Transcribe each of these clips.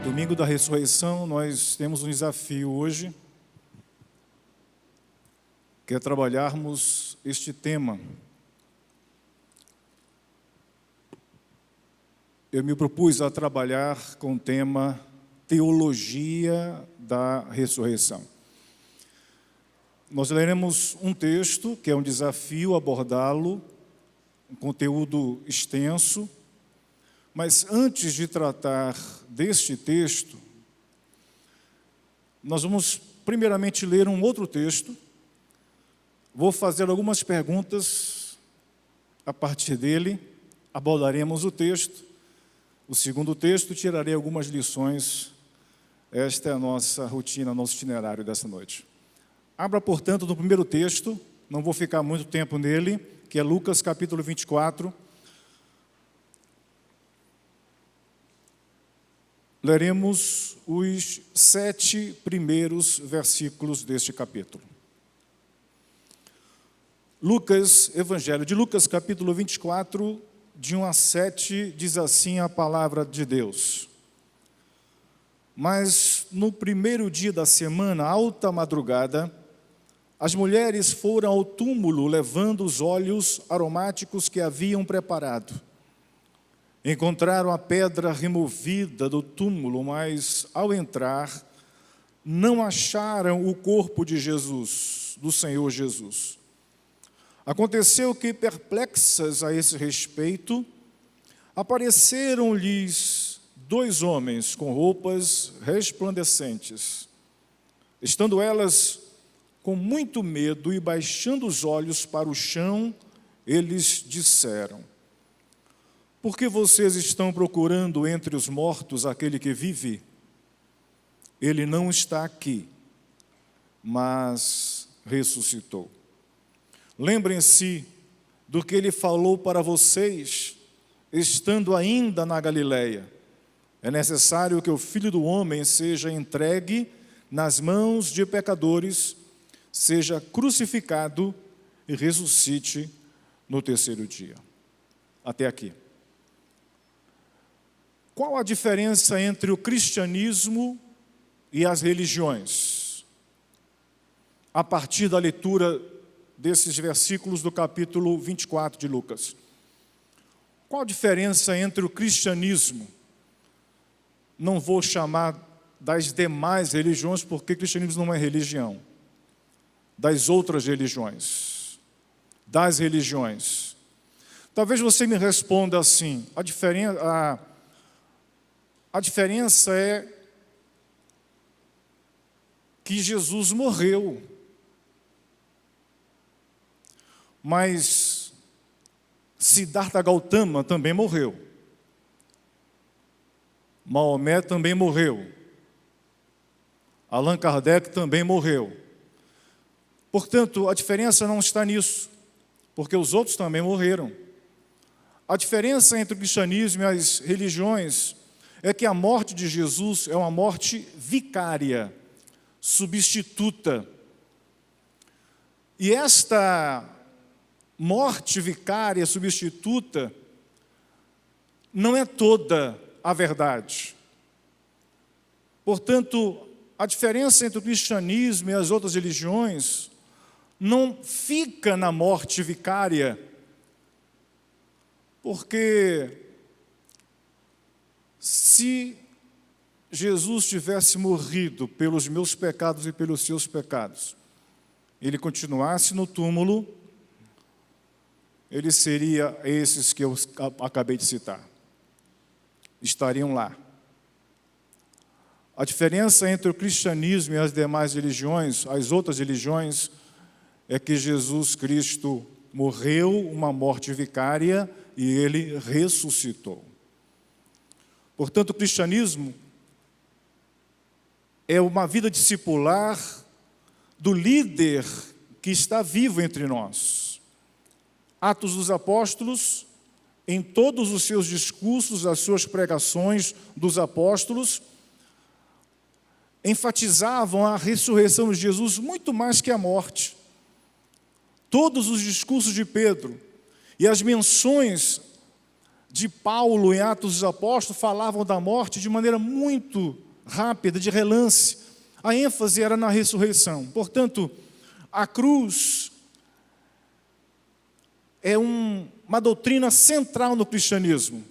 Domingo da Ressurreição, nós temos um desafio hoje, que é trabalharmos este tema. Eu me propus a trabalhar com o tema Teologia da Ressurreição. Nós leremos um texto, que é um desafio abordá-lo, um conteúdo extenso, mas antes de tratar deste texto, nós vamos primeiramente ler um outro texto. Vou fazer algumas perguntas a partir dele, abordaremos o texto. O segundo texto, tirarei algumas lições. Esta é a nossa rotina, nosso itinerário dessa noite. Abra, portanto, no primeiro texto, não vou ficar muito tempo nele, que é Lucas capítulo 24. Leremos os 7 primeiros versículos deste capítulo. Lucas, Evangelho de Lucas, capítulo 24, de 1 a 7, diz assim a palavra de Deus. Mas no primeiro dia da semana, alta madrugada, as mulheres foram ao túmulo levando os óleos aromáticos que haviam preparado. Encontraram a pedra removida do túmulo, mas ao entrar, não acharam o corpo de Jesus, do Senhor Jesus. Aconteceu que, perplexas a esse respeito, apareceram-lhes 2 homens com roupas resplandecentes. Estando elas com muito medo e baixando os olhos para o chão, eles disseram: por que vocês estão procurando entre os mortos aquele que vive? Ele não está aqui, mas ressuscitou. Lembrem-se do que ele falou para vocês, estando ainda na Galileia. É necessário que o Filho do Homem seja entregue nas mãos de pecadores, seja crucificado e ressuscite no terceiro dia. Até aqui. Qual a diferença entre o cristianismo e as religiões? A partir da leitura desses versículos do capítulo 24 de Lucas. Qual a diferença entre o cristianismo? Não vou chamar das demais religiões, porque o cristianismo não é religião. Das outras religiões. Das religiões. Talvez você me responda assim: a diferença é que Jesus morreu. Mas Siddhartha Gautama também morreu. Maomé também morreu. Allan Kardec também morreu. Portanto, a diferença não está nisso, porque os outros também morreram. A diferença entre o cristianismo e as religiões é que a morte de Jesus é uma morte vicária, substituta. E esta morte vicária, substituta, não é toda a verdade. Portanto, a diferença entre o cristianismo e as outras religiões não fica na morte vicária, porque se Jesus tivesse morrido pelos meus pecados e pelos seus pecados, ele continuasse no túmulo, ele seria esses que eu acabei de citar. Estariam lá. A diferença entre o cristianismo e as demais religiões, as outras religiões, é que Jesus Cristo morreu uma morte vicária e ele ressuscitou. Portanto, o cristianismo é uma vida discipular do líder que está vivo entre nós. Atos dos Apóstolos, em todos os seus discursos, as suas pregações dos apóstolos, enfatizavam a ressurreição de Jesus muito mais que a morte. Todos os discursos de Pedro e as menções de Paulo em Atos dos Apóstolos falavam da morte de maneira muito rápida, de relance. A ênfase era na ressurreição. Portanto, a cruz é uma doutrina central no cristianismo,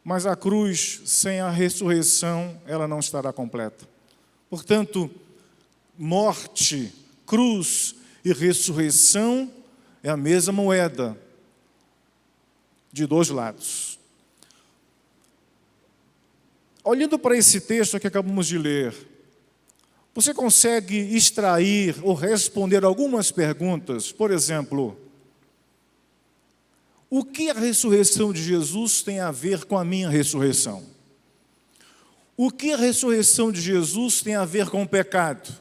mas a cruz sem a ressurreição, ela não estará completa. Portanto, morte, cruz e ressurreição é a mesma moeda, de dois lados. Olhando para esse texto que acabamos de ler, você consegue extrair ou responder algumas perguntas? Por exemplo, o que a ressurreição de Jesus tem a ver com a minha ressurreição? O que a ressurreição de Jesus tem a ver com o pecado,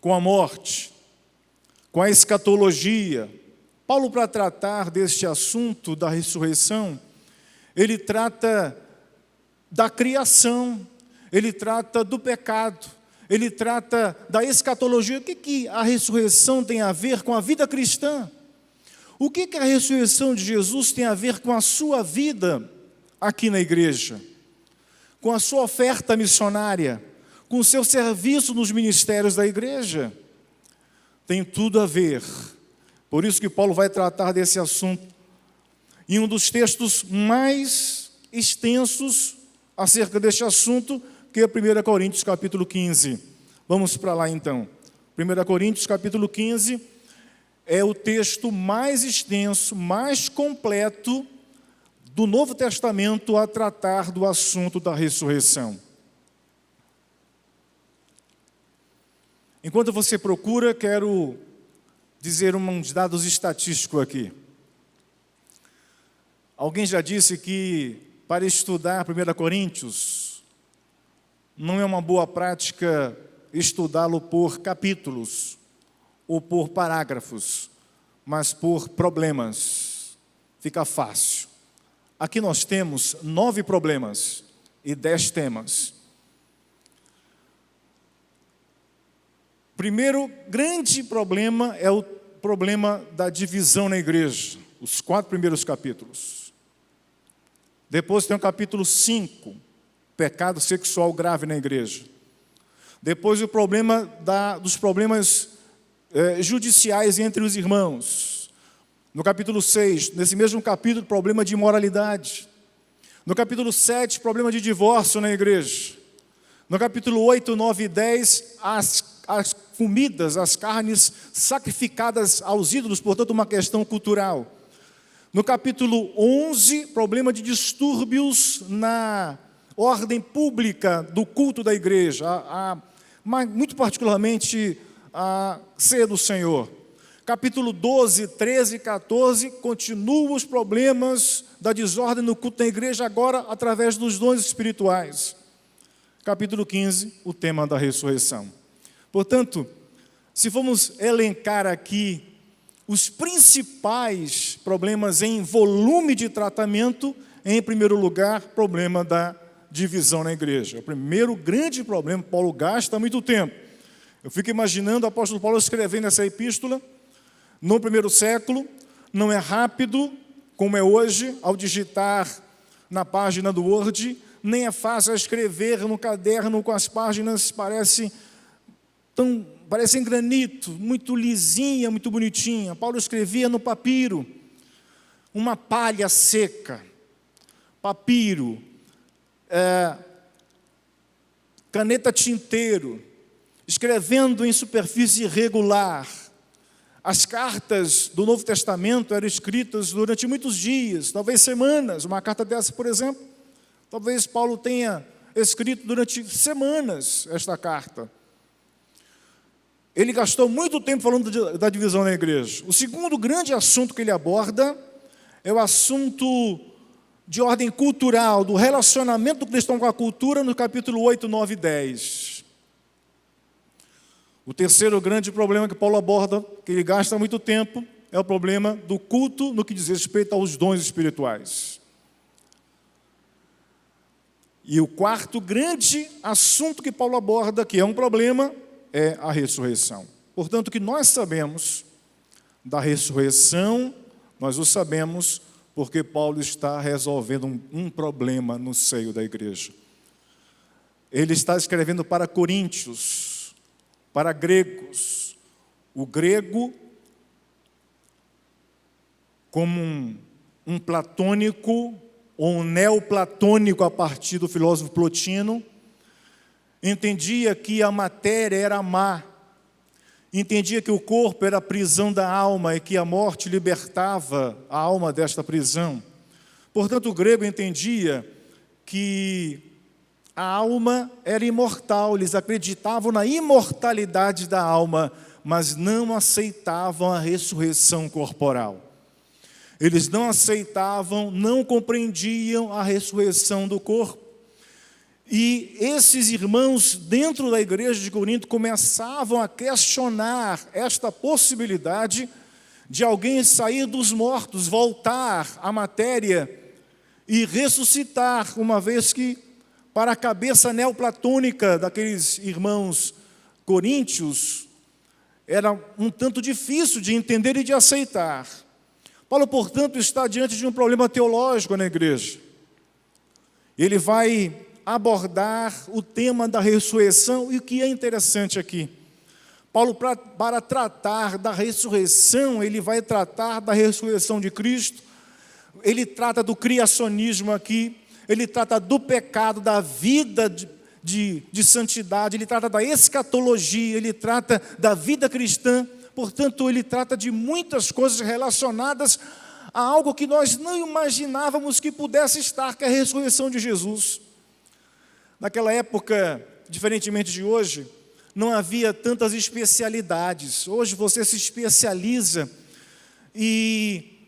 com a morte, com a escatologia? Paulo, para tratar deste assunto da ressurreição, ele trata da criação, ele trata do pecado, ele trata da escatologia. O que a ressurreição tem a ver com a vida cristã? O que a ressurreição de Jesus tem a ver com a sua vida aqui na igreja? Com a sua oferta missionária, com o seu serviço nos ministérios da igreja? Tem tudo a ver. Por isso que Paulo vai tratar desse assunto em um dos textos mais extensos acerca deste assunto, que é 1 Coríntios capítulo 15. Vamos para lá então. 1 Coríntios capítulo 15 é o texto mais extenso, mais completo do Novo Testamento a tratar do assunto da ressurreição. Enquanto você procura, quero dizer uns dados estatísticos aqui. Alguém já disse que para estudar 1 Coríntios não é uma boa prática estudá-lo por capítulos ou por parágrafos, mas por problemas. Fica fácil. Aqui nós temos 9 problemas e 10 temas. Primeiro grande problema é o problema da divisão na igreja, os 4 primeiros capítulos. Depois tem o capítulo 5, pecado sexual grave na igreja. Depois o problema dos problemas judiciais entre os irmãos. No capítulo 6, nesse mesmo capítulo, problema de imoralidade. No capítulo 7, problema de divórcio na igreja. No capítulo 8, 9 e 10, as comidas, as carnes sacrificadas aos ídolos, portanto uma questão cultural. No capítulo 11, problema de distúrbios na ordem pública do culto da igreja, muito particularmente a ceia do Senhor. Capítulo 12, 13 e 14, continuam os problemas da desordem no culto da igreja, agora através dos dons espirituais. Capítulo 15, o tema da ressurreição. Portanto, se formos elencar aqui os principais problemas em volume de tratamento, em primeiro lugar, problema da divisão na igreja. O primeiro grande problema, Paulo gasta muito tempo. Eu fico imaginando o apóstolo Paulo escrevendo essa epístola no primeiro século, não é rápido, como é hoje, ao digitar na página do Word, nem é fácil escrever no caderno com as páginas, parecem granito, muito lisinha, muito bonitinha. Paulo escrevia no papiro, uma palha seca, papiro, caneta tinteiro, escrevendo em superfície irregular. As cartas do Novo Testamento eram escritas durante muitos dias, talvez semanas. Uma carta dessa, por exemplo, talvez Paulo tenha escrito durante semanas esta carta. Ele gastou muito tempo falando da divisão na igreja. O segundo grande assunto que ele aborda é o assunto de ordem cultural, do relacionamento do cristão com a cultura, no capítulo 8, 9 e 10. O terceiro grande problema que Paulo aborda, que ele gasta muito tempo, é o problema do culto no que diz respeito aos dons espirituais. E o quarto grande assunto que Paulo aborda, que é um problema, é a ressurreição. Portanto, o que nós sabemos da ressurreição, nós o sabemos porque Paulo está resolvendo um problema no seio da igreja. Ele está escrevendo para coríntios, para gregos. O grego, como um platônico ou um neoplatônico a partir do filósofo Plotino, entendia que a matéria era má, entendia que o corpo era a prisão da alma e que a morte libertava a alma desta prisão. Portanto, o grego entendia que a alma era imortal, eles acreditavam na imortalidade da alma, mas não aceitavam a ressurreição corporal. Eles não aceitavam, não compreendiam a ressurreição do corpo. E esses irmãos dentro da igreja de Corinto começavam a questionar esta possibilidade de alguém sair dos mortos, voltar à matéria e ressuscitar, uma vez que, para a cabeça neoplatônica daqueles irmãos coríntios, era um tanto difícil de entender e de aceitar. Paulo, portanto, está diante de um problema teológico na igreja. Ele vai abordar o tema da ressurreição, e o que é interessante aqui, Paulo, para tratar da ressurreição, ele vai tratar da ressurreição de Cristo, ele trata do criacionismo aqui, ele trata do pecado, da vida de santidade, ele trata da escatologia, ele trata da vida cristã, portanto, ele trata de muitas coisas relacionadas a algo que nós não imaginávamos que pudesse estar, que é a ressurreição de Jesus. Naquela época, diferentemente de hoje, não havia tantas especialidades. Hoje você se especializa e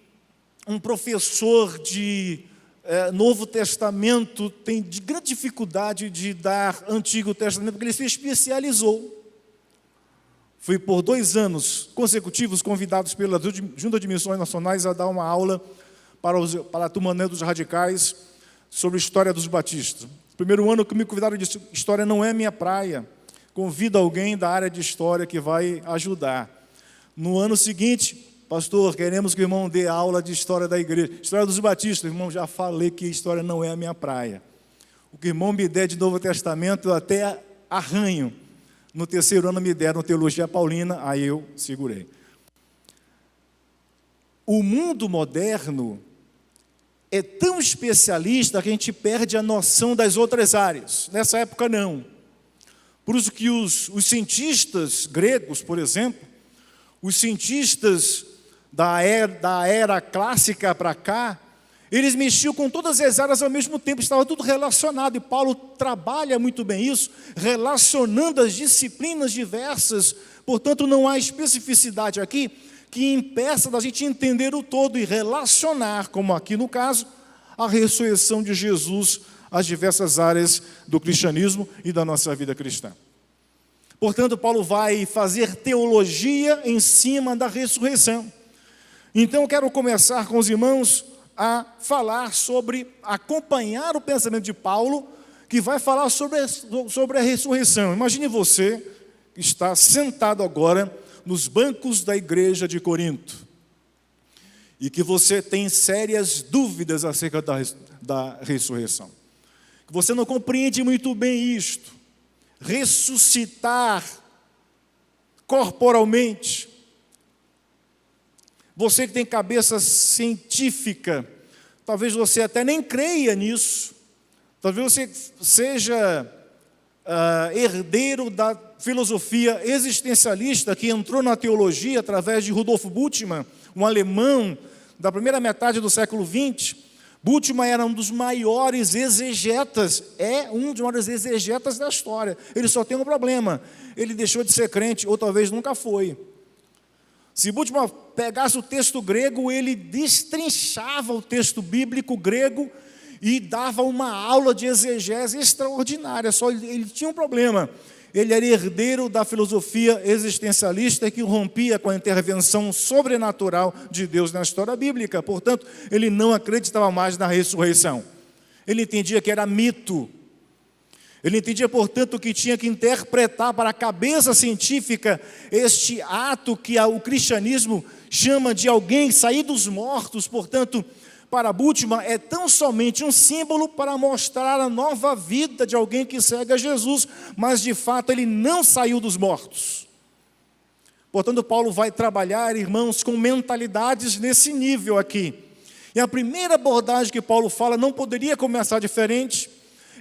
um professor de Novo Testamento tem grande dificuldade de dar Antigo Testamento, porque ele se especializou. Fui por 2 anos consecutivos convidados pela Junta de Missões Nacionais a dar uma aula para a turma dos radicais sobre a história dos batistas. Primeiro ano que me convidaram, disse: história não é minha praia, convida alguém da área de história que vai ajudar. No ano seguinte, pastor, queremos que o irmão dê aula de história da igreja, história dos batistas. Irmão, já falei que história não é a minha praia. O que o irmão me der de Novo Testamento, eu até arranho. No 3º ano me deram teologia paulina, aí eu segurei. O mundo moderno é tão especialista que a gente perde a noção das outras áreas. Nessa época, não. Por isso que os cientistas gregos, por exemplo, os cientistas da era clássica para cá, eles mexiam com todas as áreas ao mesmo tempo, estava tudo relacionado, e Paulo trabalha muito bem isso, relacionando as disciplinas diversas. Portanto, não há especificidade aqui que impeça da gente entender o todo e relacionar, como aqui no caso, a ressurreição de Jesus às diversas áreas do cristianismo e da nossa vida cristã. Portanto, Paulo vai fazer teologia em cima da ressurreição. Então, eu quero começar com os irmãos a falar sobre, acompanhar o pensamento de Paulo, que vai falar sobre a ressurreição. Imagine você que está sentado agora nos bancos da igreja de Corinto, e que você tem sérias dúvidas acerca da ressurreição, que você não compreende muito bem isto, ressuscitar corporalmente. Você que tem cabeça científica, talvez você até nem creia nisso, talvez você seja herdeiro da filosofia existencialista que entrou na teologia através de Rudolf Bultmann, um alemão da primeira metade do século XX. Bultmann era um dos maiores exegetas, da história. Ele só tem um problema: ele deixou de ser crente, ou talvez nunca foi. Se Bultmann pegasse o texto grego, ele destrinchava o texto bíblico grego e dava uma aula de exegese extraordinária. Só ele tinha um problema: ele era herdeiro da filosofia existencialista que rompia com a intervenção sobrenatural de Deus na história bíblica. Portanto, ele não acreditava mais na ressurreição. Ele entendia que era mito. Ele entendia, portanto, que tinha que interpretar para a cabeça científica este ato que o cristianismo chama de alguém sair dos mortos. Portanto, parabúltima é tão somente um símbolo para mostrar a nova vida de alguém que segue a Jesus, mas de fato ele não saiu dos mortos. Portanto, Paulo vai trabalhar, irmãos, com mentalidades nesse nível aqui. E a primeira abordagem que Paulo fala, não poderia começar diferente,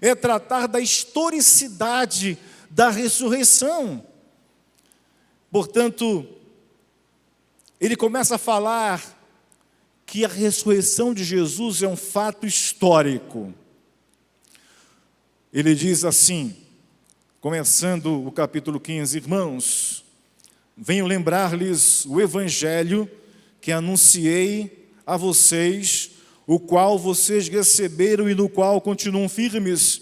é tratar da historicidade da ressurreição. Portanto, ele começa a falar que a ressurreição de Jesus é um fato histórico. Ele diz assim, começando o capítulo 15, irmãos, venho lembrar-lhes o evangelho que anunciei a vocês, o qual vocês receberam e no qual continuam firmes.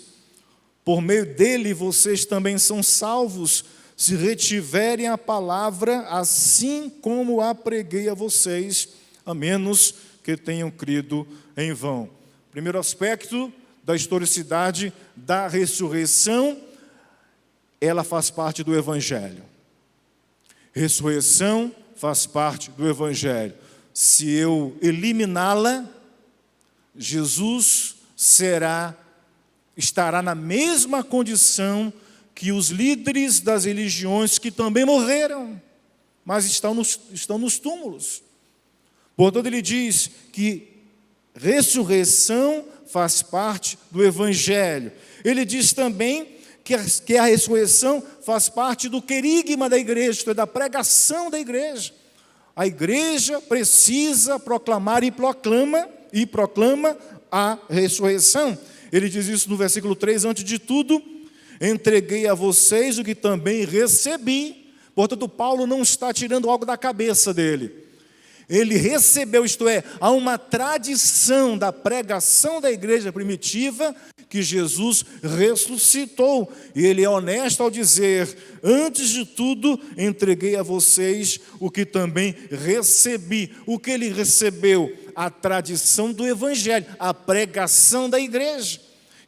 Por meio dele vocês também são salvos, se retiverem a palavra, assim como a preguei a vocês, a menos que tenham crido em vão. Primeiro aspecto da historicidade da ressurreição, ela faz parte do Evangelho. Ressurreição faz parte do Evangelho. Se eu eliminá-la, Jesus estará na mesma condição que os líderes das religiões que também morreram, mas estão nos túmulos. Portanto, ele diz que ressurreição faz parte do Evangelho. Ele diz também que a ressurreição faz parte do querigma da igreja, isto é, da pregação da igreja. A igreja precisa proclamar e proclama a ressurreição. Ele diz isso no versículo 3, antes de tudo, entreguei a vocês o que também recebi. Portanto, Paulo não está tirando algo da cabeça dele. Ele recebeu, isto é, há uma tradição da pregação da igreja primitiva que Jesus ressuscitou. E ele é honesto ao dizer, antes de tudo, entreguei a vocês o que também recebi. O que ele recebeu? A tradição do Evangelho, a pregação da igreja.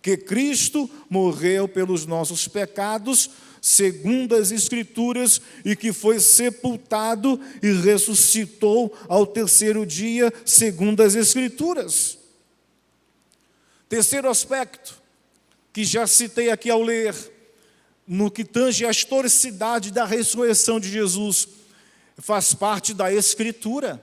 Que Cristo morreu pelos nossos pecados, segundo as Escrituras, e que foi sepultado e ressuscitou ao terceiro dia, segundo as Escrituras. Terceiro aspecto, que já citei aqui ao ler, no que tange a historicidade da ressurreição de Jesus, faz parte da Escritura.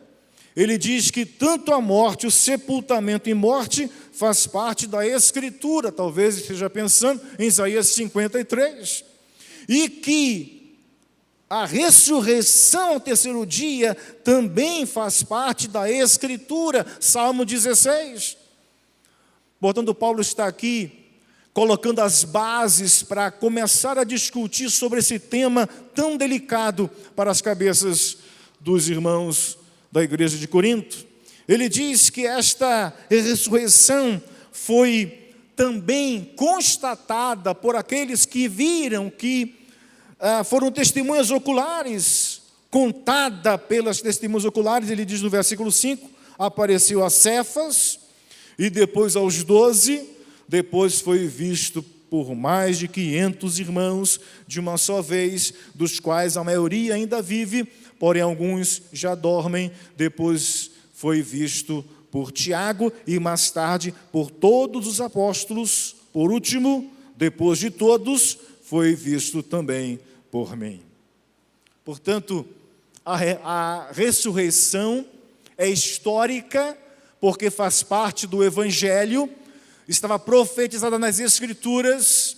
Ele diz que tanto a morte, o sepultamento e morte, faz parte da Escritura. Talvez esteja pensando em Isaías 53. E que a ressurreição ao terceiro dia também faz parte da Escritura. Salmo 16. Portanto, Paulo está aqui colocando as bases para começar a discutir sobre esse tema tão delicado para as cabeças dos irmãos da igreja de Corinto. Ele diz que esta ressurreição foi também constatada por aqueles que viram, que foram testemunhas oculares, contada pelas testemunhas oculares. Ele diz no versículo 5, apareceu a Cefas, e depois aos 12, depois foi visto por mais de 500 irmãos de uma só vez, dos quais a maioria ainda vive, porém alguns já dormem. Depois foi visto por Tiago e mais tarde por todos os apóstolos. Por último, depois de todos, foi visto também por mim. Portanto, a ressurreição é histórica, porque faz parte do Evangelho, estava profetizada nas Escrituras,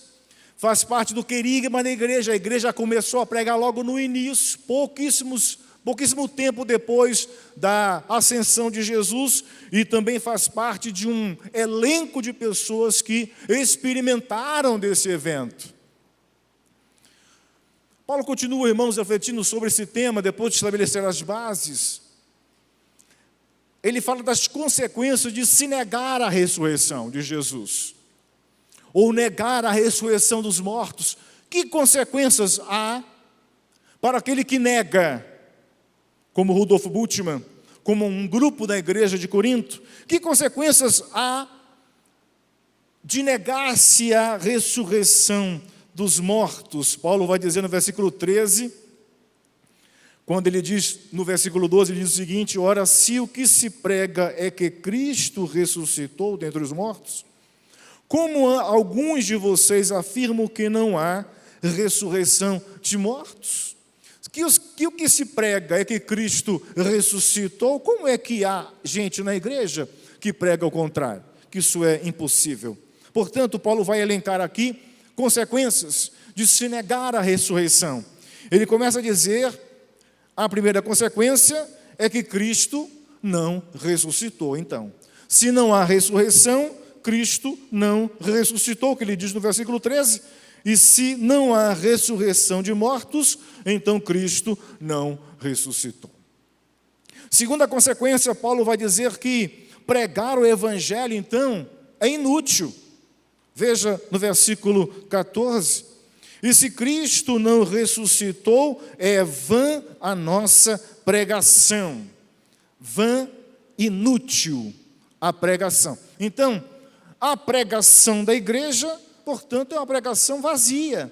faz parte do querigma da igreja. A igreja começou a pregar logo no início, pouquíssimo tempo depois da ascensão de Jesus, e também faz parte de um elenco de pessoas que experimentaram desse evento. Paulo continua, irmãos, refletindo sobre esse tema, depois de estabelecer as bases. Ele fala das consequências de se negar a ressurreição de Jesus, ou negar a ressurreição dos mortos. Que consequências há para aquele que nega, como Rudolf Bultmann, como um grupo da igreja de Corinto? Que consequências há de negar-se a ressurreição dos mortos? Paulo vai dizer no versículo 13, quando ele diz, no versículo 12, ele diz o seguinte: ora, se o que se prega é que Cristo ressuscitou dentre os mortos, como alguns de vocês afirmam que não há ressurreição de mortos? Que o que se prega é que Cristo ressuscitou, como é que há gente na igreja que prega o contrário? Que isso é impossível. Portanto, Paulo vai elencar aqui consequências de se negar a ressurreição. Ele começa a dizer, a primeira consequência é que Cristo não ressuscitou. Então, se não há ressurreição, Cristo não ressuscitou, que ele diz no versículo 13. E se não há ressurreição de mortos, então Cristo não ressuscitou. Segunda consequência, Paulo vai dizer que pregar o evangelho, então, é inútil. Veja no versículo 14. E se Cristo não ressuscitou, é vã a nossa pregação. Vã, inútil a pregação. Então, a pregação da igreja, portanto, é uma pregação vazia.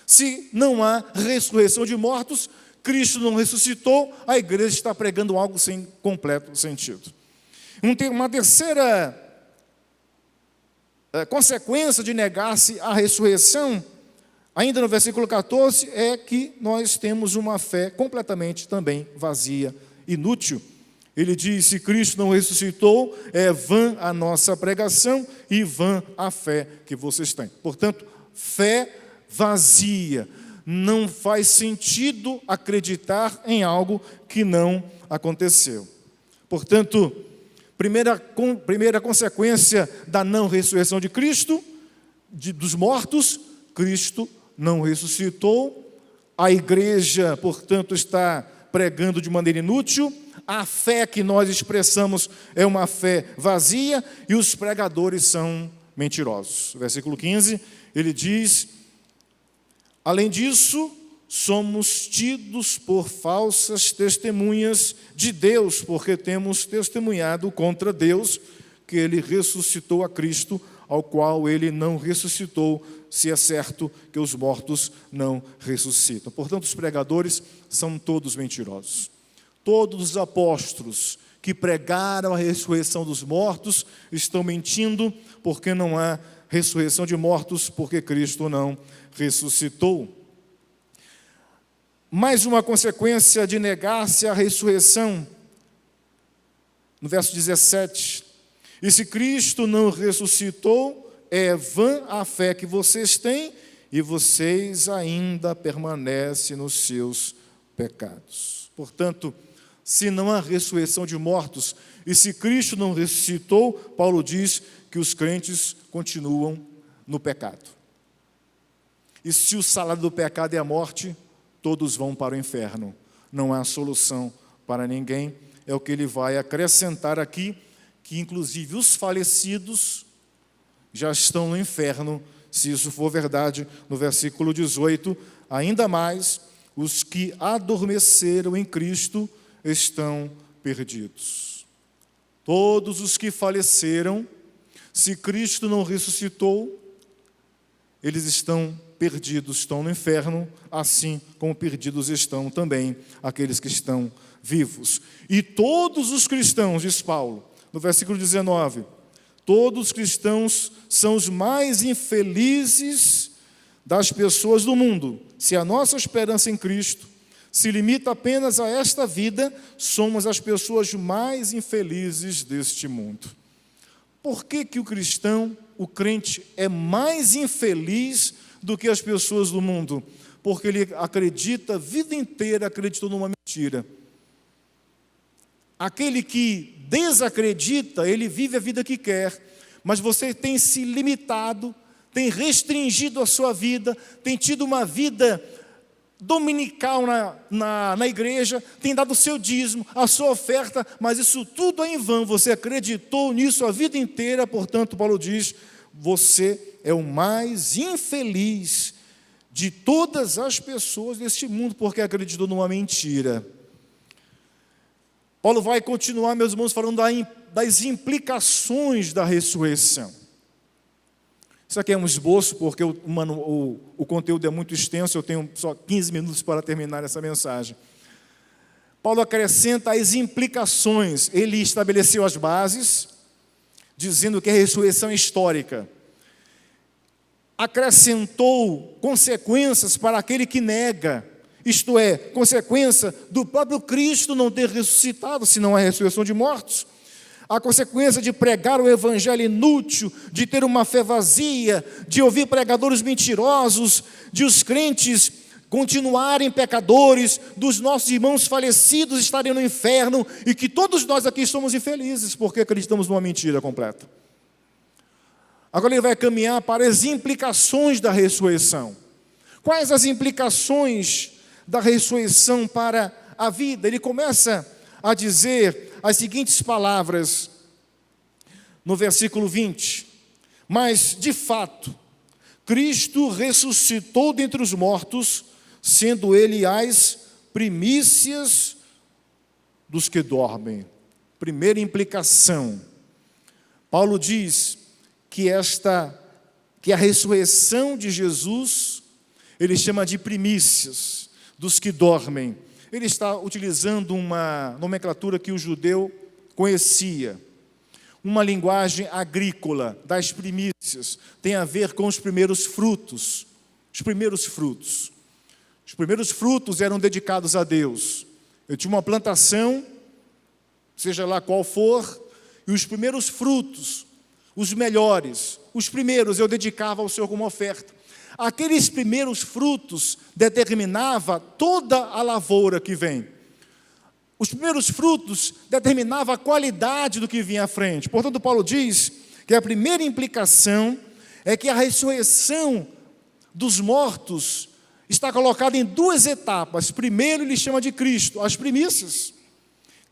Se não há ressurreição de mortos, Cristo não ressuscitou, a igreja está pregando algo sem completo sentido. Uma terceira consequência de negar-se à ressurreição, ainda no versículo 14, é que nós temos uma fé completamente também vazia, inútil. Ele diz, se Cristo não ressuscitou, é vã a nossa pregação e vã a fé que vocês têm. Portanto, fé vazia. Não faz sentido acreditar em algo que não aconteceu. Portanto, primeira consequência da não ressurreição de Cristo, dos mortos, Cristo não ressuscitou. A igreja, portanto, está pregando de maneira inútil. A fé que nós expressamos é uma fé vazia e os pregadores são mentirosos. Versículo 15, ele diz, além disso, somos tidos por falsas testemunhas de Deus, porque temos testemunhado contra Deus que ele ressuscitou a Cristo, ao qual ele não ressuscitou, se é certo que os mortos não ressuscitam. Portanto, os pregadores são todos mentirosos. Todos os apóstolos que pregaram a ressurreição dos mortos estão mentindo, porque não há ressurreição de mortos, porque Cristo não ressuscitou. Mais uma consequência de negar-se à ressurreição, no verso 17. E se Cristo não ressuscitou, é vã a fé que vocês têm, e vocês ainda permanecem nos seus pecados. Portanto, se não há ressurreição de mortos, e se Cristo não ressuscitou, Paulo diz que os crentes continuam no pecado. E se o salário do pecado é a morte, todos vão para o inferno. Não há solução para ninguém. É o que ele vai acrescentar aqui, que inclusive os falecidos já estão no inferno, se isso for verdade, no versículo 18, ainda mais os que adormeceram em Cristo estão perdidos. Todos os que faleceram, se Cristo não ressuscitou, eles estão perdidos, estão no inferno, assim como perdidos estão também aqueles que estão vivos. E todos os cristãos, diz Paulo, no versículo 19, todos os cristãos são os mais infelizes das pessoas do mundo. Se a nossa esperança em Cristo se limita apenas a esta vida, somos as pessoas mais infelizes deste mundo. Por que que o cristão, o crente, é mais infeliz do que as pessoas do mundo? Porque ele acredita, a vida inteira acreditou numa mentira. Aquele que desacredita, ele vive a vida que quer, mas você tem se limitado, tem restringido a sua vida, tem tido uma vida dominical na igreja, tem dado o seu dízimo, a sua oferta, mas isso tudo é em vão. Você acreditou nisso a vida inteira, portanto, Paulo diz, você é o mais infeliz de todas as pessoas deste mundo, porque acreditou numa mentira. Paulo vai continuar, meus irmãos, falando das implicações da ressurreição. Isso aqui é um esboço, porque o conteúdo é muito extenso, eu tenho só 15 minutos para terminar essa mensagem. Paulo acrescenta as implicações. Ele estabeleceu as bases, dizendo que a ressurreição é histórica. Acrescentou consequências para aquele que nega, isto é, consequência do próprio Cristo não ter ressuscitado, senão a ressurreição de mortos. A consequência de pregar o evangelho inútil, de ter uma fé vazia, de ouvir pregadores mentirosos, de os crentes continuarem pecadores, dos nossos irmãos falecidos estarem no inferno, e que todos nós aqui somos infelizes, porque acreditamos numa mentira completa. Agora ele vai caminhar para as implicações da ressurreição. Quais as implicações da ressurreição para a vida? Ele começa a dizer as seguintes palavras no versículo 20. Mas, de fato, Cristo ressuscitou dentre os mortos, sendo Ele as primícias dos que dormem. Primeira implicação. Paulo diz que a ressurreição de Jesus, ele chama de primícias dos que dormem. Ele está utilizando uma nomenclatura que o judeu conhecia, uma linguagem agrícola das primícias, tem a ver com os primeiros frutos. Os primeiros frutos. Os primeiros frutos eram dedicados a Deus. Eu tinha uma plantação, seja lá qual for, e os primeiros frutos, os melhores, os primeiros eu dedicava ao Senhor como oferta. Aqueles primeiros frutos determinava toda a lavoura que vem. Os primeiros frutos determinavam a qualidade do que vinha à frente. Portanto, Paulo diz que a primeira implicação é que a ressurreição dos mortos está colocada em duas etapas. Primeiro, ele chama de Cristo, as primícias.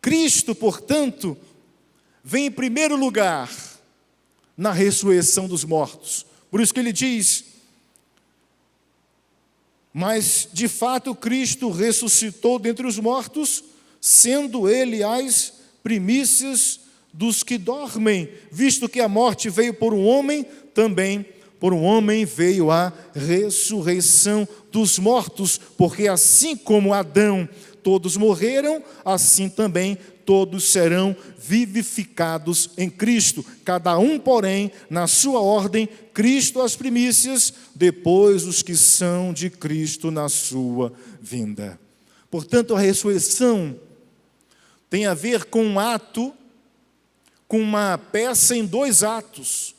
Cristo, portanto, vem em primeiro lugar na ressurreição dos mortos. Por isso que ele diz: mas, de fato, Cristo ressuscitou dentre os mortos, sendo Ele as primícias dos que dormem, visto que a morte veio por um homem, também por um homem veio a ressurreição dos mortos, porque assim como Adão todos morreram, assim também todos serão vivificados em Cristo, cada um, porém, na sua ordem, Cristo as primícias, depois os que são de Cristo na sua vinda. Portanto, a ressurreição tem a ver com um ato, com uma peça em dois atos.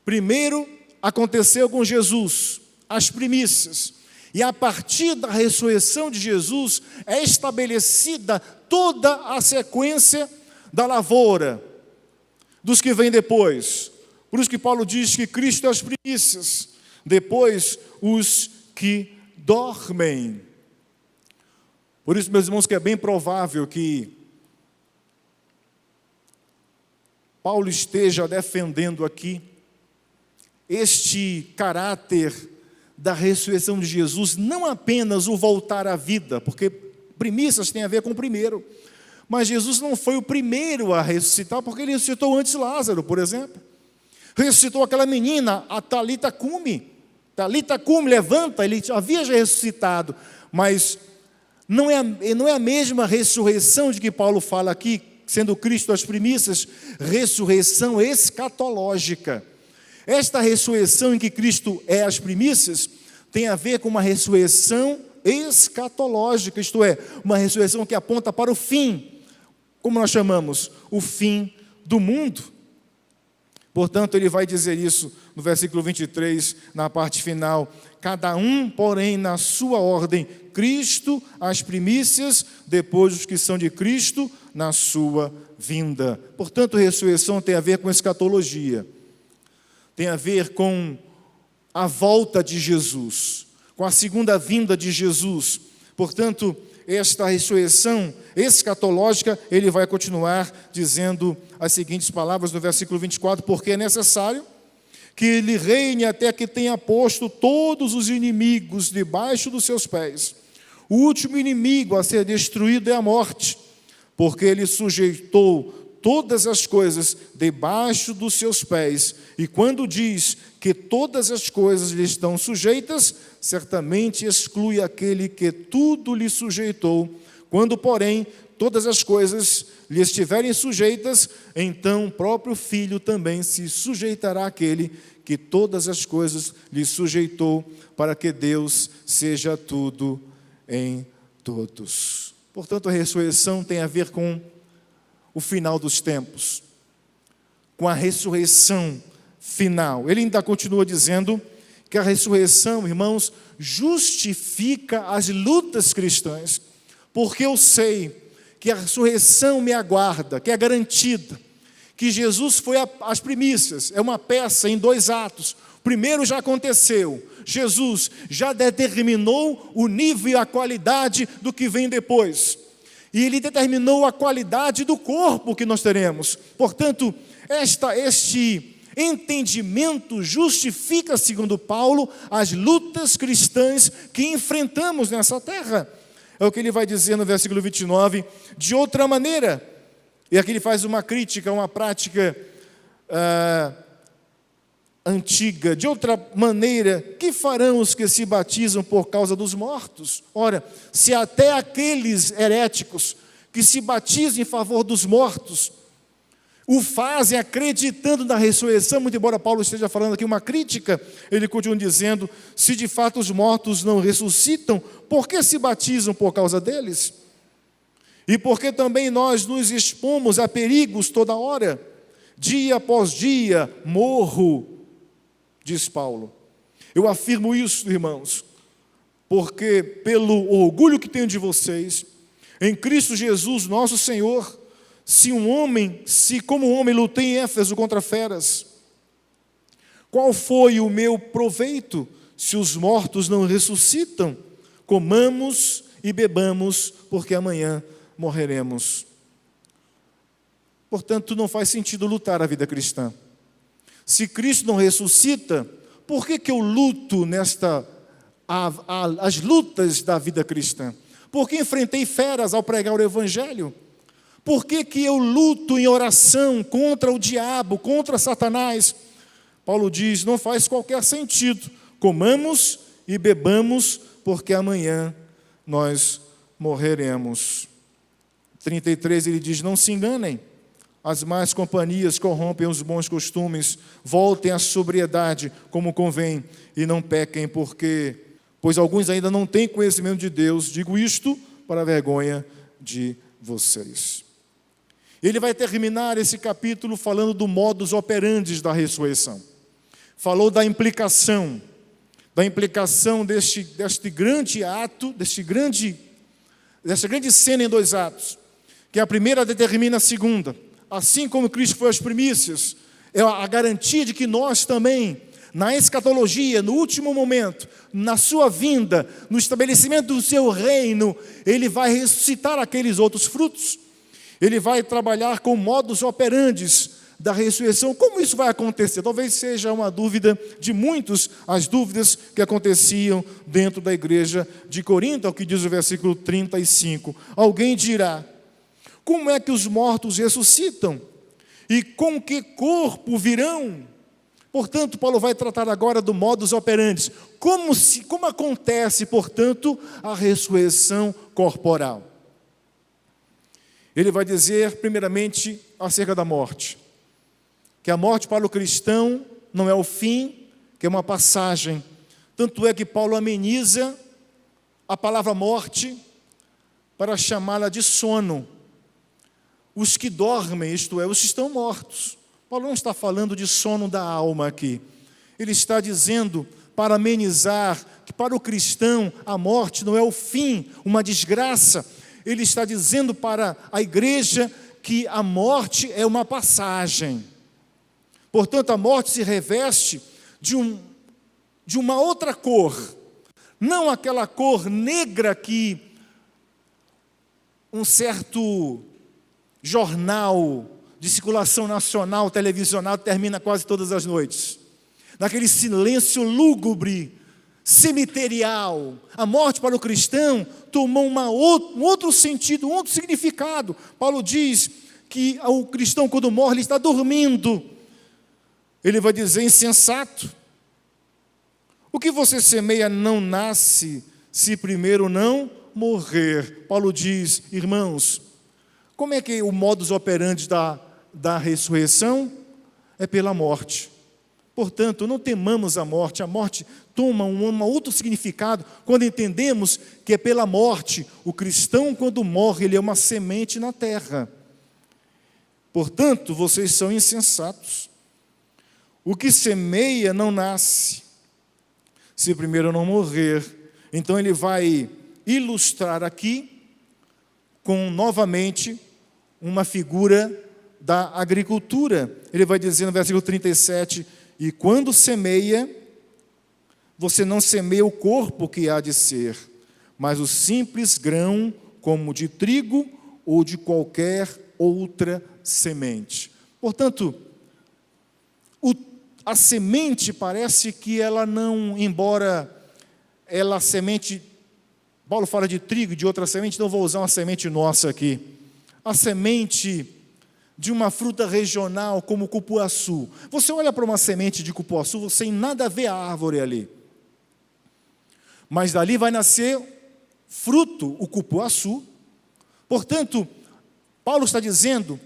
Primeiro, aconteceu com Jesus, as primícias. E a partir da ressurreição de Jesus, é estabelecida toda a sequência da lavoura, dos que vêm depois. Por isso que Paulo diz que Cristo é as primícias, depois os que dormem. Por isso, meus irmãos, que é bem provável que Paulo esteja defendendo aqui este caráter da ressurreição de Jesus, não apenas o voltar à vida, porque primícias tem a ver com o primeiro, mas Jesus não foi o primeiro a ressuscitar, porque ele ressuscitou antes Lázaro, por exemplo. Ressuscitou aquela menina, a Talita Cumi. Talita Cumi, levanta, ele havia já ressuscitado, mas não é a mesma ressurreição de que Paulo fala aqui, sendo Cristo as primícias, ressurreição escatológica. Esta ressurreição em que Cristo é as primícias tem a ver com uma ressurreição escatológica, isto é, uma ressurreição que aponta para o fim, como nós chamamos, o fim do mundo. Portanto, ele vai dizer isso no versículo 23, na parte final: cada um, porém, na sua ordem, Cristo as primícias, depois os que são de Cristo na sua vinda. Portanto, ressurreição tem a ver com escatologia, tem a ver com a volta de Jesus, com a segunda vinda de Jesus. Portanto, esta ressurreição escatológica, ele vai continuar dizendo as seguintes palavras no versículo 24: porque é necessário que ele reine até que tenha posto todos os inimigos debaixo dos seus pés. O último inimigo a ser destruído é a morte, porque ele sujeitou todas as coisas debaixo dos seus pés. E quando diz que todas as coisas lhe estão sujeitas, certamente exclui aquele que tudo lhe sujeitou. Quando, porém, todas as coisas lhe estiverem sujeitas, então o próprio Filho também se sujeitará àquele que todas as coisas lhe sujeitou, para que Deus seja tudo em todos. Portanto, a ressurreição tem a ver com o final dos tempos, com a ressurreição final. Ele ainda continua dizendo que a ressurreição, irmãos, justifica as lutas cristãs, porque eu sei que a ressurreição me aguarda, que é garantida, que Jesus foi as primícias, é uma peça em 2 atos. O primeiro já aconteceu, Jesus já determinou o nível e a qualidade do que vem depois, e Ele determinou a qualidade do corpo que nós teremos. Portanto, este entendimento justifica, segundo Paulo, as lutas cristãs que enfrentamos nessa terra. É o que ele vai dizer no versículo 29, de outra maneira. E aqui ele faz uma crítica, uma prática antiga. De outra maneira, que farão os que se batizam por causa dos mortos? Ora, se até aqueles heréticos que se batizam em favor dos mortos o fazem acreditando na ressurreição, muito embora Paulo esteja falando aqui uma crítica, ele continua dizendo, se de fato os mortos não ressuscitam, por que se batizam por causa deles? E porque também nós nos expomos a perigos toda hora, dia após dia, morro, diz Paulo. Eu afirmo isso, irmãos, porque pelo orgulho que tenho de vocês, em Cristo Jesus, nosso Senhor, se como homem lutei em Éfeso contra feras, qual foi o meu proveito se os mortos não ressuscitam? Comamos e bebamos, porque amanhã morreremos. Portanto, não faz sentido lutar a vida cristã. Se Cristo não ressuscita, por que eu luto as lutas da vida cristã? Por que enfrentei feras ao pregar o Evangelho? Por que eu luto em oração contra o diabo, contra Satanás? Paulo diz, não faz qualquer sentido. Comamos e bebamos, porque amanhã nós morreremos. 33, ele diz, não se enganem. As más companhias corrompem os bons costumes. Voltem à sobriedade, como convém, e não pequem, pois alguns ainda não têm conhecimento de Deus. Digo isto para a vergonha de vocês. Ele vai terminar esse capítulo falando do modus operandi da ressurreição. Falou da implicação deste grande ato, dessa grande cena em 2 atos, que a primeira determina a segunda. Assim como Cristo foi as primícias, é a garantia de que nós também, na escatologia, no último momento, na sua vinda, no estabelecimento do seu reino, Ele vai ressuscitar aqueles outros frutos. Ele vai trabalhar com modus operandi da ressurreição. Como isso vai acontecer? Talvez seja uma dúvida de muitos, as dúvidas que aconteciam dentro da igreja de Corinto, é o que diz o versículo 35. Alguém dirá, como é que os mortos ressuscitam? E com que corpo virão? Portanto, Paulo vai tratar agora do modus operandi. Como acontece, portanto, a ressurreição corporal? Ele vai dizer, primeiramente, acerca da morte. Que a morte para o cristão não é o fim, que é uma passagem. Tanto é que Paulo ameniza a palavra morte para chamá-la de sono. Os que dormem, isto é, os que estão mortos. Paulo não está falando de sono da alma aqui. Ele está dizendo, para amenizar, que para o cristão a morte não é o fim, uma desgraça. Ele está dizendo para a igreja que a morte é uma passagem. Portanto, a morte se reveste de uma outra cor. Não aquela cor negra que um certo jornal de circulação nacional, televisional, termina quase todas as noites. Naquele silêncio lúgubre, cemiterial. A morte para o cristão tomou um outro sentido, um outro significado. Paulo diz que o cristão, quando morre, ele está dormindo. Ele vai dizer, insensato, o que você semeia não nasce se primeiro não morrer. Paulo diz, irmãos, Como é que o modus operandi da ressurreição? É pela morte. Portanto, não temamos a morte toma um outro significado quando entendemos que é pela morte. O cristão, quando morre, ele é uma semente na terra. Portanto, vocês são insensatos. O que semeia não nasce, se primeiro não morrer. Então ele vai ilustrar aqui com, novamente, uma figura da agricultura. Ele vai dizer no versículo 37, e quando semeia, você não semeia o corpo que há de ser, mas o simples grão, como de trigo ou de qualquer outra semente. Portanto, a semente parece que ela não, embora ela semente, Paulo fala de trigo, de outra semente, então vou usar uma semente nossa aqui. A semente de uma fruta regional como o cupuaçu. Você olha para uma semente de cupuaçu, você tem nada a ver a árvore ali. Mas dali vai nascer fruto, o cupuaçu. Portanto, Paulo está dizendo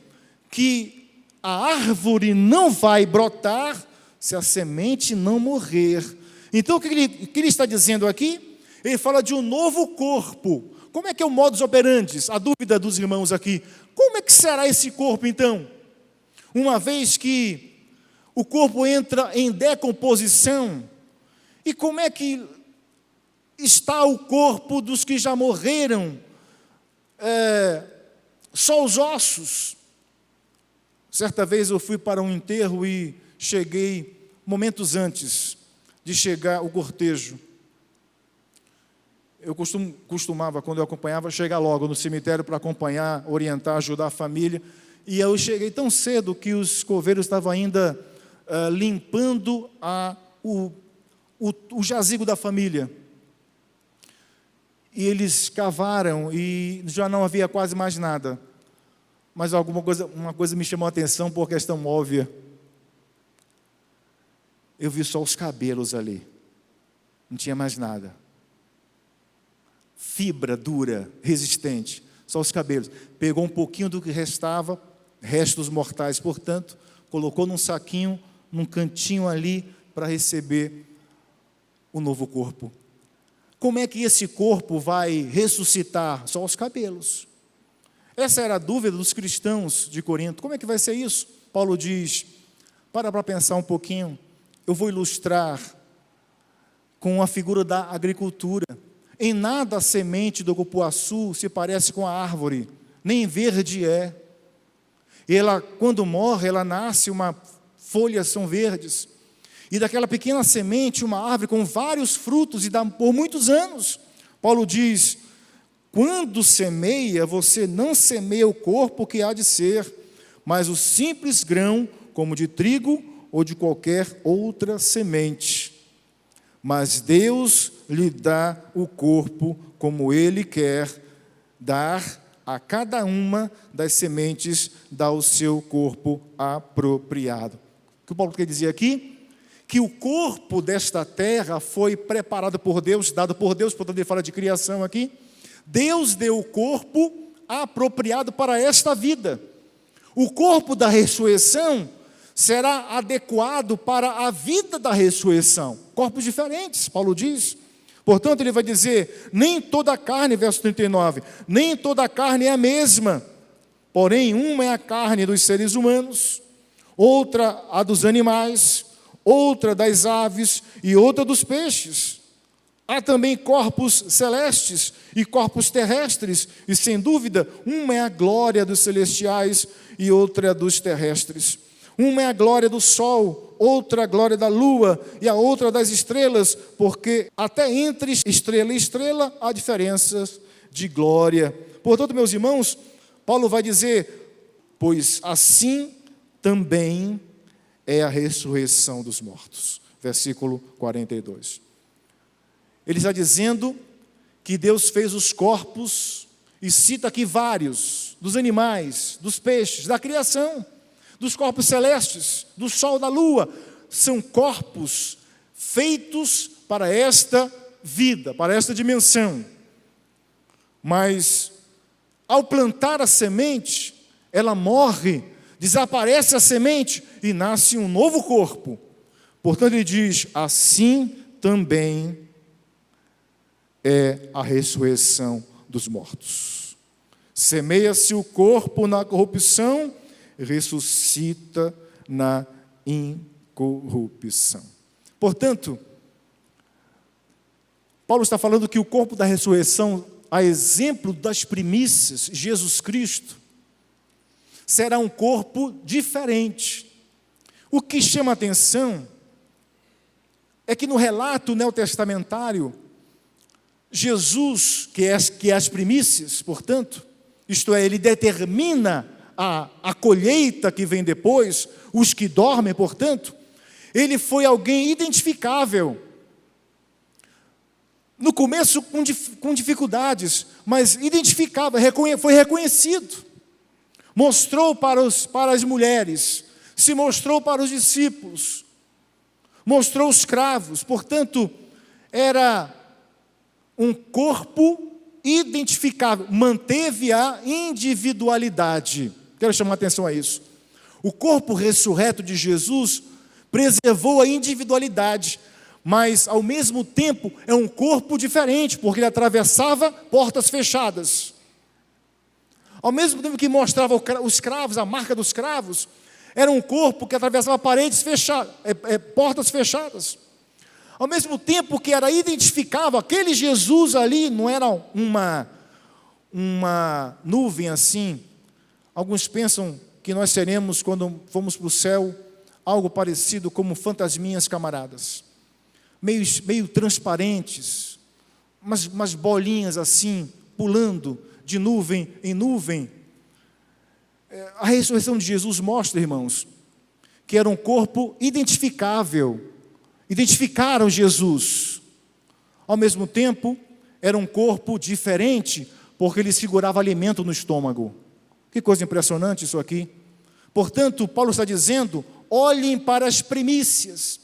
que a árvore não vai brotar se a semente não morrer. Então, o que ele está dizendo aqui? Ele fala de um novo corpo. Como é que é o modus operandi? A dúvida dos irmãos aqui. Como é que será esse corpo, então? Uma vez que o corpo entra em decomposição, e como é que está o corpo dos que já morreram? Só os ossos. Certa vez eu fui para um enterro e cheguei, momentos antes de chegar o cortejo. Eu costumava, quando eu acompanhava, chegar logo no cemitério para acompanhar, orientar, ajudar a família. E eu cheguei tão cedo que os coveiros estavam ainda limpando o jazigo da família. E eles cavaram e já não havia quase mais nada. Mas uma coisa me chamou a atenção por questão óbvia. Eu vi só os cabelos ali. Não tinha mais nada. Fibra dura, resistente, só os cabelos. Pegou um pouquinho do que restava, restos mortais, portanto, colocou num saquinho, num cantinho ali, para receber o novo corpo. Como é que esse corpo vai ressuscitar? Só os cabelos. Essa era a dúvida dos cristãos de Corinto. Como é que vai ser isso? Paulo diz, para pensar um pouquinho, eu vou ilustrar com a figura da agricultura. Em nada a semente do cupuaçu se parece com a árvore, nem verde é. Ela, quando morre, ela nasce, folhas são verdes. E daquela pequena semente, uma árvore com vários frutos, e dá por muitos anos. Paulo diz, quando semeia, você não semeia o corpo que há de ser, mas o simples grão, como de trigo ou de qualquer outra semente. Mas Deus lhe dá o corpo como Ele quer dar a cada uma das sementes, dá o seu corpo apropriado. O que o Paulo quer dizer aqui? Que o corpo desta terra foi preparado por Deus, dado por Deus, portanto ele fala de criação aqui. Deus deu o corpo apropriado para esta vida. O corpo da ressurreição será adequado para a vida da ressurreição. Corpos diferentes, Paulo diz. Portanto, ele vai dizer, nem toda a carne, verso 39, nem toda a carne é a mesma. Porém, uma é a carne dos seres humanos, outra a dos animais, outra das aves e outra dos peixes. Há também corpos celestes e corpos terrestres, e sem dúvida, uma é a glória dos celestiais e outra é dos terrestres. Uma é a glória do sol, outra a glória da lua e a outra das estrelas, porque até entre estrela e estrela há diferenças de glória. Portanto, meus irmãos, Paulo vai dizer, pois assim também é a ressurreição dos mortos. Versículo 42. Ele está dizendo que Deus fez os corpos, e cita aqui vários, dos animais, dos peixes, da criação, dos corpos celestes, do sol, da lua. São corpos feitos para esta vida, para esta dimensão. Mas ao plantar a semente, ela morre, desaparece a semente e nasce um novo corpo. Portanto, ele diz, assim também é a ressurreição dos mortos. Semeia-se o corpo na corrupção, ressuscita na incorrupção. Portanto, Paulo está falando que o corpo da ressurreição, a exemplo das primícias, Jesus Cristo, será um corpo diferente. O que chama a atenção é que no relato neotestamentário, Jesus, que é as primícias, portanto, isto é, ele determina a colheita que vem depois, os que dormem, portanto, ele foi alguém identificável. No começo com dificuldades, mas identificável, foi reconhecido. Mostrou para as mulheres, se mostrou para os discípulos, mostrou os cravos. Portanto, era um corpo identificável, manteve a individualidade. Quero chamar a atenção a isso. O corpo ressurreto de Jesus preservou a individualidade, mas ao mesmo tempo é um corpo diferente, porque ele atravessava portas fechadas. Ao mesmo tempo que mostrava os cravos, a marca dos cravos, era um corpo que atravessava paredes fechadas, portas fechadas. Ao mesmo tempo que era identificável, aquele Jesus ali não era uma nuvem assim. Alguns pensam que nós seremos, quando formos para o céu, algo parecido como fantasminhas camaradas. Meio transparentes, umas bolinhas assim, pulando de nuvem em nuvem. A ressurreição de Jesus mostra, irmãos, que era um corpo identificável. Identificaram Jesus. Ao mesmo tempo, era um corpo diferente, porque ele segurava alimento no estômago. Que coisa impressionante isso aqui. Portanto, Paulo está dizendo, olhem para as primícias,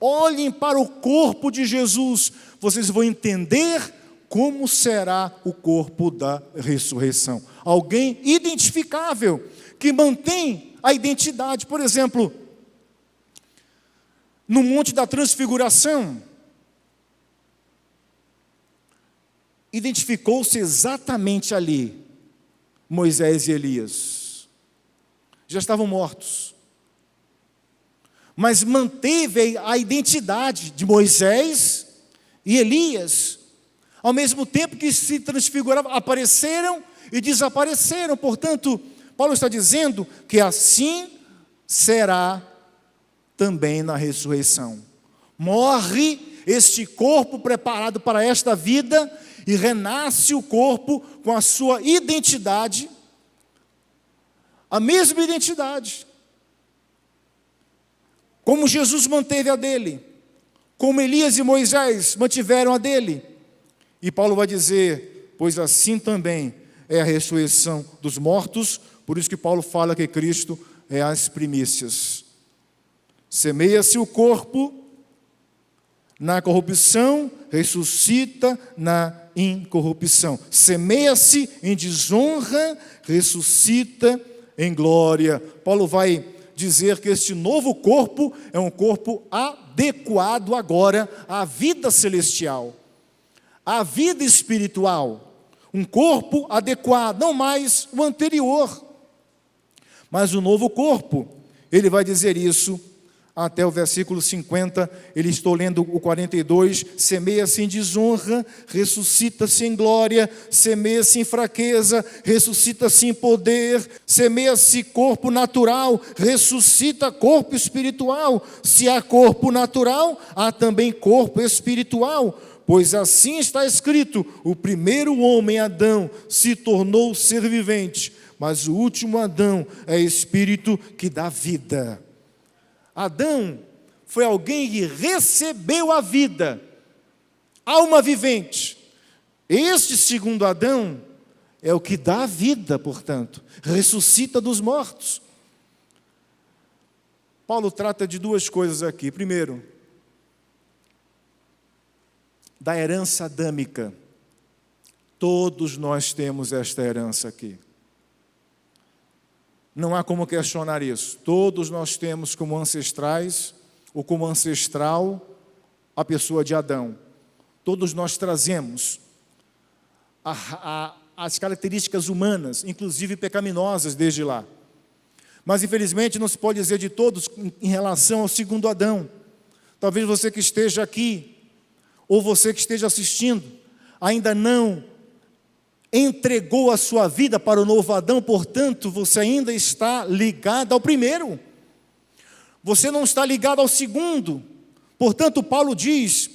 olhem para o corpo de Jesus, vocês vão entender como será o corpo da ressurreição. Alguém identificável, que mantém a identidade. Por exemplo, no Monte da Transfiguração, identificou-se exatamente ali Moisés e Elias. Já estavam mortos, mas manteve a identidade de Moisés e Elias, ao mesmo tempo que se transfiguravam, apareceram e desapareceram. Portanto, Paulo está dizendo que assim será também na ressurreição. Morre este corpo preparado para esta vida e renasce o corpo com a sua identidade, a mesma identidade, como Jesus manteve a dele, como Elias e Moisés mantiveram a dele. E Paulo vai dizer, pois assim também é a ressurreição dos mortos, por isso que Paulo fala que Cristo é as primícias. Semeia-se o corpo na corrupção, ressuscita na incorrupção. Semeia-se em desonra, ressuscita em glória. Paulo vai dizer que este novo corpo é um corpo adequado agora à vida celestial, à vida espiritual. Um corpo adequado, não mais o anterior, mas o novo corpo. Ele vai dizer isso até o versículo 50, estou lendo o 42, semeia-se em desonra, ressuscita-se em glória, semeia-se em fraqueza, ressuscita-se em poder, semeia-se corpo natural, ressuscita corpo espiritual. Se há corpo natural, há também corpo espiritual, pois assim está escrito, o primeiro homem, Adão, se tornou ser vivente, mas o último Adão é espírito que dá vida. Adão foi alguém que recebeu a vida, alma vivente. Este segundo Adão é o que dá a vida, portanto, ressuscita dos mortos. Paulo trata de duas coisas aqui. Primeiro, da herança adâmica. Todos nós temos esta herança aqui. Não há como questionar isso. Todos nós temos como ancestrais, ou como ancestral, a pessoa de Adão. Todos nós trazemos as características humanas, inclusive pecaminosas, desde lá. Mas, infelizmente, não se pode dizer de todos em relação ao segundo Adão. Talvez você que esteja aqui, ou você que esteja assistindo, ainda não entregou a sua vida para o novo Adão, portanto, você ainda está ligado ao primeiro. Você não está ligado ao segundo. Portanto, Paulo diz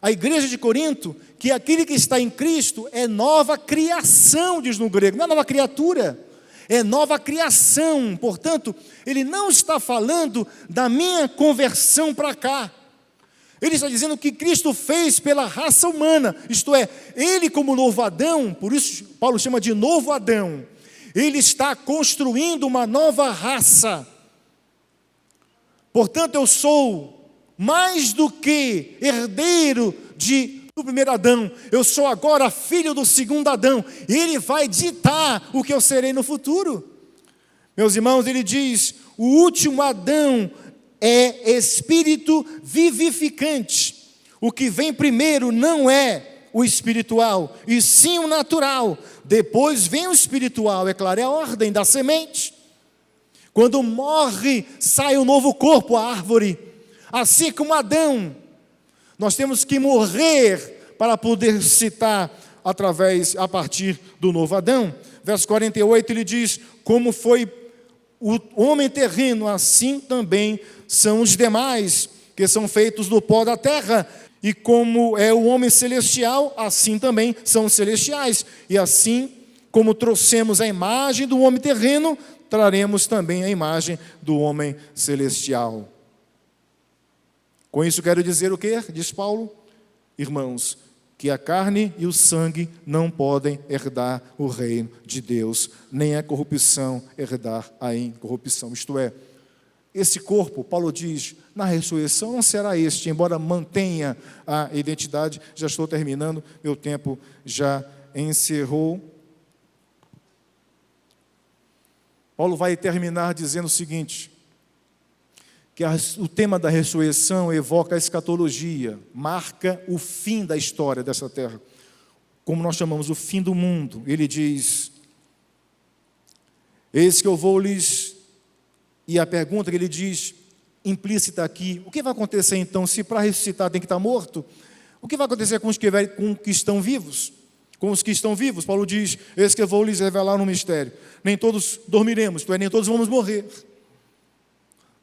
à igreja de Corinto que aquele que está em Cristo é nova criação, diz no grego, não é nova criatura, é nova criação. Portanto, ele não está falando da minha conversão para cá. Ele está dizendo o que Cristo fez pela raça humana, isto é, ele como novo Adão, por isso Paulo chama de novo Adão, ele está construindo uma nova raça. Portanto, eu sou mais do que herdeiro do primeiro Adão, eu sou agora filho do segundo Adão, e ele vai ditar o que eu serei no futuro. Meus irmãos, ele diz, o último Adão é espírito vivificante. O que vem primeiro não é o espiritual, e sim o natural. Depois vem o espiritual, é claro, é a ordem da semente. Quando morre, sai um novo corpo, a árvore. Assim como Adão, nós temos que morrer para poder ressuscitar a partir do novo Adão. Verso 48, ele diz, como foi o homem terreno, assim também são os demais, que são feitos do pó da terra, e como é o homem celestial, assim também são os celestiais, e assim como trouxemos a imagem do homem terreno, traremos também a imagem do homem celestial. Com isso quero dizer o quê? Diz Paulo, irmãos, que a carne e o sangue não podem herdar o reino de Deus, nem a corrupção herdar a incorrupção. Isto é, esse corpo, Paulo diz, na ressurreição não será este, embora mantenha a identidade. Já estou terminando, meu tempo já encerrou. Paulo vai terminar dizendo o seguinte, que o tema da ressurreição evoca a escatologia, marca o fim da história dessa terra, como nós chamamos o fim do mundo. Ele diz, eis que eu vou lhes, e a pergunta que ele diz, implícita aqui, o que vai acontecer então, se para ressuscitar tem que estar morto? O que vai acontecer com os que estão vivos? Com os que estão vivos, Paulo diz, eis que eu vou lhes revelar um mistério, nem todos dormiremos, isto é, nem todos vamos morrer.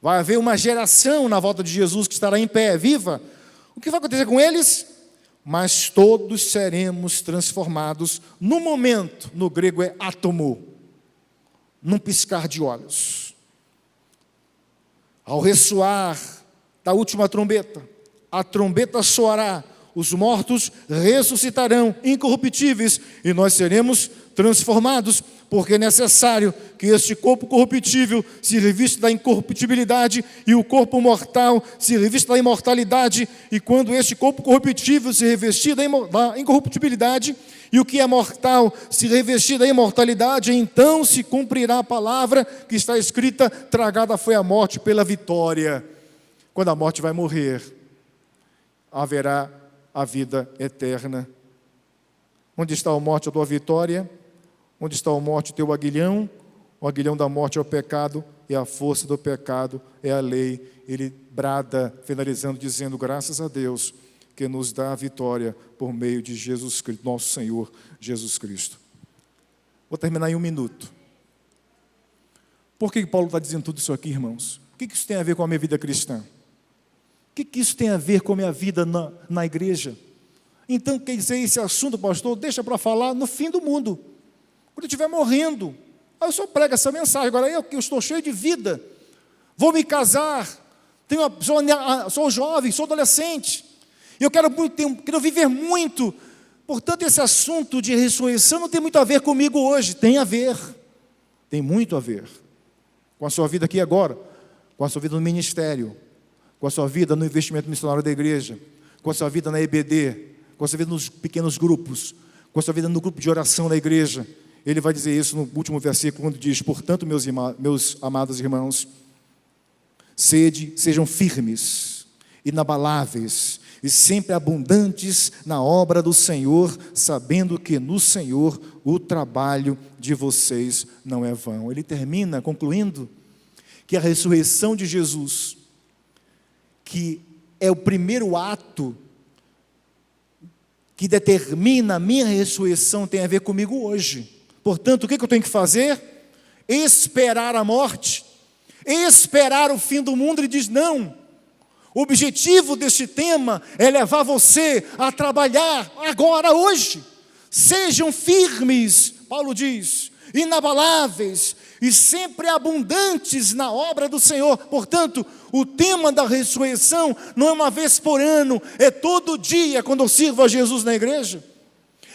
Vai haver uma geração na volta de Jesus que estará em pé, viva. O que vai acontecer com eles? Mas todos seremos transformados no momento, no grego é átomo, num piscar de olhos. Ao ressoar da última trombeta, a trombeta soará, os mortos ressuscitarão incorruptíveis e nós seremos transformados, porque é necessário que este corpo corruptível se revista da incorruptibilidade e o corpo mortal se revista da imortalidade, e quando este corpo corruptível se revestir da incorruptibilidade e o que é mortal se revestir da imortalidade, então se cumprirá a palavra que está escrita, tragada foi a morte pela vitória. Quando a morte vai morrer, haverá a vida eterna. Onde está a morte, a tua vitória? Onde está a morte, o teu aguilhão? O aguilhão da morte é o pecado, e a força do pecado é a lei. Ele brada, finalizando, dizendo, graças a Deus, que nos dá a vitória por meio de Jesus Cristo, nosso Senhor Jesus Cristo. Vou terminar em 1 minuto. Por que Paulo está dizendo tudo isso aqui, irmãos? O que isso tem a ver com a minha vida cristã? O que isso tem a ver com a minha vida na igreja? Então, quer dizer, esse assunto, pastor, deixa para falar no fim do mundo, quando eu estiver morrendo. Aí eu só prego essa mensagem. Agora eu estou cheio de vida, vou me casar, sou jovem, sou adolescente, e eu quero viver muito. Portanto, esse assunto de ressurreição não tem muito a ver comigo hoje. Tem a ver, tem muito a ver com a sua vida aqui agora, com a sua vida no ministério, com a sua vida no investimento missionário da igreja, com a sua vida na EBD, com a sua vida nos pequenos grupos, com a sua vida no grupo de oração da igreja. Ele vai dizer isso no último versículo, quando diz: portanto, meus amados irmãos, sejam firmes, inabaláveis e sempre abundantes na obra do Senhor, sabendo que no Senhor o trabalho de vocês não é vão. Ele termina concluindo que a ressurreição de Jesus, que é o primeiro ato que determina a minha ressurreição, tem a ver comigo hoje. Portanto, o que eu tenho que fazer? Esperar a morte, esperar o fim do mundo. Ele diz: não, o objetivo deste tema é levar você a trabalhar agora, hoje. Sejam firmes, Paulo diz, inabaláveis e sempre abundantes na obra do Senhor. Portanto, o tema da ressurreição não é uma vez por ano, é todo dia quando eu sirvo a Jesus na igreja.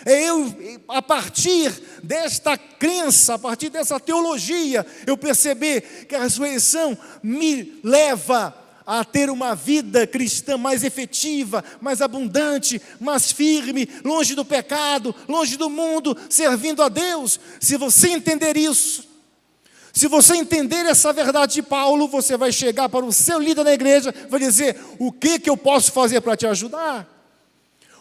É eu, a partir desta crença, a partir dessa teologia, eu perceber que a ressurreição me leva a ter uma vida cristã mais efetiva, mais abundante, mais firme, longe do pecado, longe do mundo, servindo a Deus. Se você entender isso, se você entender essa verdade de Paulo, você vai chegar para o seu líder na igreja, vai dizer: o que eu posso fazer para te ajudar?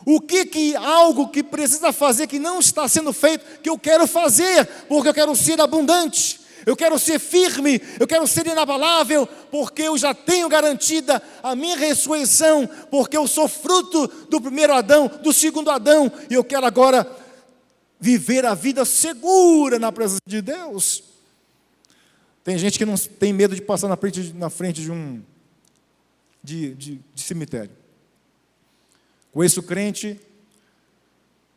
O que algo que precisa fazer, que não está sendo feito, que eu quero fazer, porque eu quero ser abundante, eu quero ser firme, eu quero ser inabalável, porque eu já tenho garantida a minha ressurreição, porque eu sou fruto do primeiro Adão, do segundo Adão, e eu quero agora viver a vida segura na presença de Deus. Tem gente que não tem medo de passar na frente de um cemitério. Conheço crente,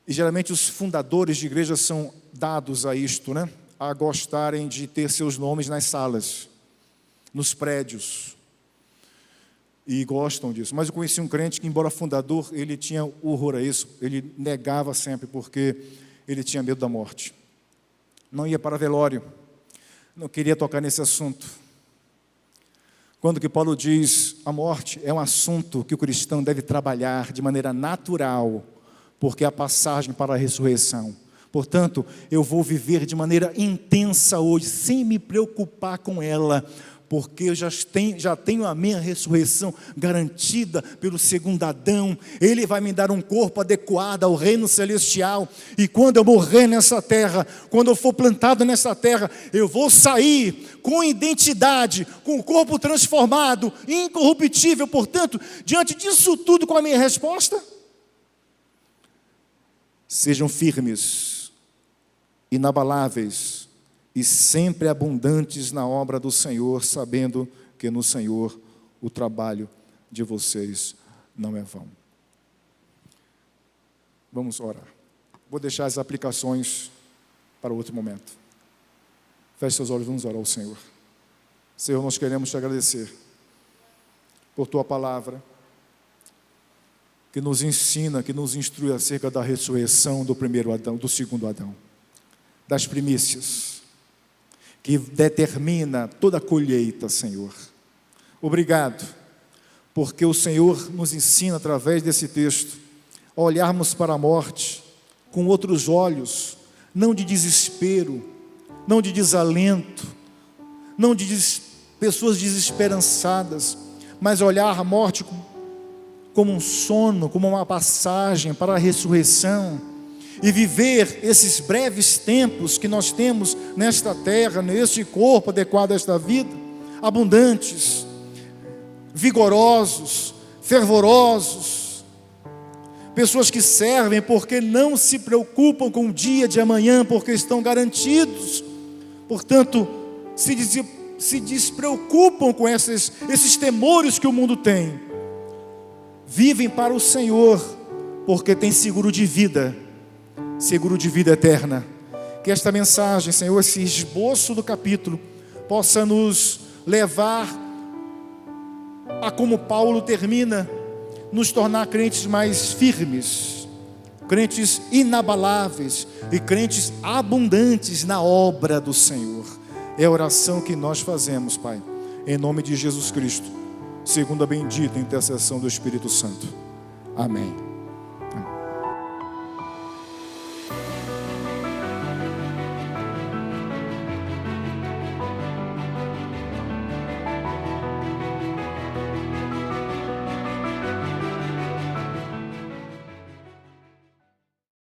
e geralmente os fundadores de igrejas são dados a isto, né? A gostarem de ter seus nomes nas salas, nos prédios, e gostam disso. Mas eu conheci um crente que, embora fundador, ele tinha horror a isso, ele negava sempre, porque ele tinha medo da morte. Não ia para velório, não queria tocar nesse assunto. Quando que Paulo diz: a morte é um assunto que o cristão deve trabalhar de maneira natural, porque é a passagem para a ressurreição. Portanto, eu vou viver de maneira intensa hoje, sem me preocupar com ela, porque eu já tenho a minha ressurreição garantida pelo segundo Adão. Ele vai me dar um corpo adequado ao reino celestial, e quando eu morrer nessa terra, quando eu for plantado nessa terra, eu vou sair com identidade, com o corpo transformado, incorruptível. Portanto, diante disso tudo, qual é a minha resposta? Sejam firmes, inabaláveis e sempre abundantes na obra do Senhor, sabendo que no Senhor o trabalho de vocês não é vão. Vamos orar. Vou deixar as aplicações para outro momento. Feche seus olhos, vamos orar ao Senhor. Senhor, nós queremos te agradecer por tua palavra, que nos ensina, que nos instrui acerca da ressurreição do primeiro Adão, do segundo Adão, das primícias, que determina toda a colheita, Senhor. Obrigado, porque o Senhor nos ensina, através desse texto, a olharmos para a morte com outros olhos, não de desespero, não de desalento, não de pessoas desesperançadas, mas olhar a morte como um sono, como uma passagem para a ressurreição, e viver esses breves tempos que nós temos nesta terra, neste corpo adequado a esta vida, abundantes, vigorosos, fervorosos, pessoas que servem porque não se preocupam com o dia de amanhã, porque estão garantidos. Portanto, se despreocupam com esses temores que o mundo tem, vivem para o Senhor, porque tem seguro de vida eterna. Que esta mensagem, Senhor, esse esboço do capítulo, possa nos levar a, como Paulo termina, nos tornar crentes mais firmes, crentes inabaláveis e crentes abundantes na obra do Senhor. É a oração que nós fazemos, Pai, em nome de Jesus Cristo, segundo a bendita intercessão do Espírito Santo. Amém.